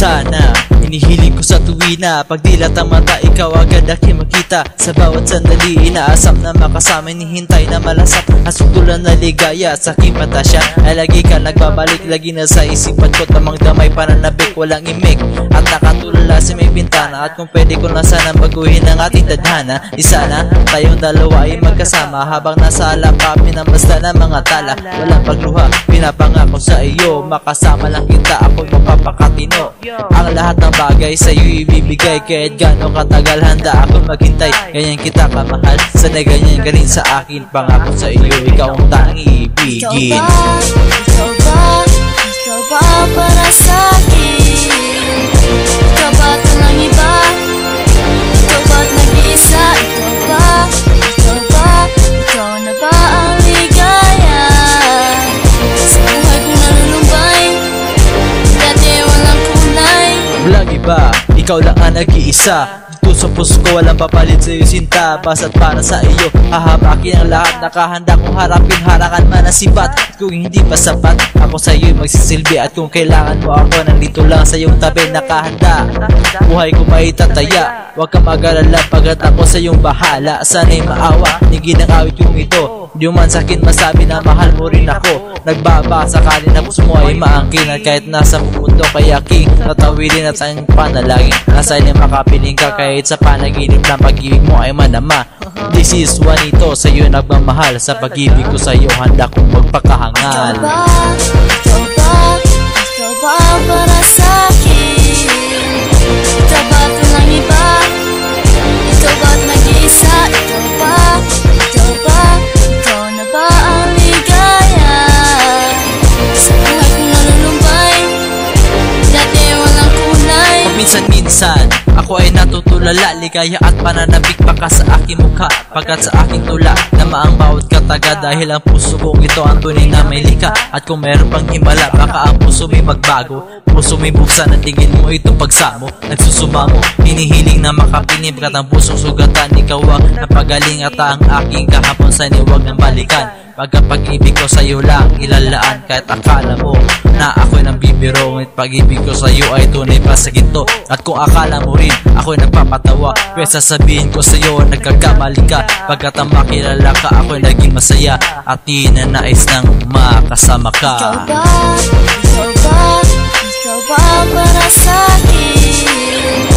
Sana hinihiling ko sa tuwina, pag dilat ang mata, ikaw agad aking makita. Sa bawat sandali, inaasam na makasama, hinihintay na malasap ang sutulan na ligaya. Sa aking mata siya ay lagi ka nagbabalik, lagi na sa isipan ko, tamang damay pananabik, walang imik at nakatulala sa may bintana. At kung pwede ko na sana baguhin ang ating tadhana, di sana tayong dalawa ay magkasama, habang nasa alap kami ng basta ng mga tala. Walang pagluha, pinapangako sa iyo, makasama lang kita, ako'y mapapakatino. Ang lahat ng bagay sa'yo ibibigay, kahit gano'ng katagal handa ako maghintay. Ganyan kita kamahal, sana ganyan ka rin sa akin. Pangako sa iyo, ikaw ang tanging ibigin. Ikaw ba para sa'kin? Ikaw ba't walang iba? Ikaw ba't nag-iisa? Ikaw na ba ang ligaya? Sa buhay kong nalulumbay, dati walang kulay. Walang iba, ikaw lang ang nag-iisa. Dito sa puso ko walang papalit sa'yo sinta, basta't para sa iyo hahabakin ang lahat. Nakahanda kong harapin, harangan man ang sibat. At kung hindi pa sapat, ako sa iyo'y magsisilbi. At kung kailangan mo ako, nandito lang sa iyong tabi, nakahanda. Buhay ko maitataya, huwag ka mag-alala, pagkat ako sa iyong bahala. Sana'y maawa, nigin ang awit yung ito. Di man sa'kin masabi na mahal mo rin ako. Nagbabasa ka rin na puso mo ay maangkin, at kahit nasa pupunto kay aking tatawilin at ang panalangin. Nasa ilim makapiling ka, kahit sa panaginip na pag-ibig mo ay manama. This is Juanito, sa'yo nagmamahal. Sa pag-ibig ko sa'yo, handa kong magpakahangal. Ikaw ba para sa'kin? Ikaw ba't walang iba? Ikaw ba't nag-iisa? Ikaw na ba ang ligaya? Sa buhay kong nalulumbay, dati walang kulay. Minsan-minsan ako ay natutulala, ligaya at pananabik baka sa aking mukha, pagkat sa aking tula namaang bawat kataga. Dahil ang puso kong ito ang tunay na may lika. At kung meron pang himala, baka ang puso may magbago. Puso may buksan, at tingin mo itong pagsamo. Nagsusumamo, hinihiling na makapiling, pagkat ang pusong sugatan, ikaw ang napagaling. At ang aking kahapon sa niwag ng balikan, pagkat pag-ibig ko sa'yo lang ilalaan. Kahit akala mo na ako'y nang bibiro, ngunit pag-ibig ko sa'yo ay tunay pa sa ginto. At kung akala mo rin ako'y nagpapatawa, pwes sasabihin ko sa'yo nagkakamali ka. Pagkat ang makilala ka, ako'y naging masaya, at ninanais nang makasama ka. Ikaw ba para sa'kin?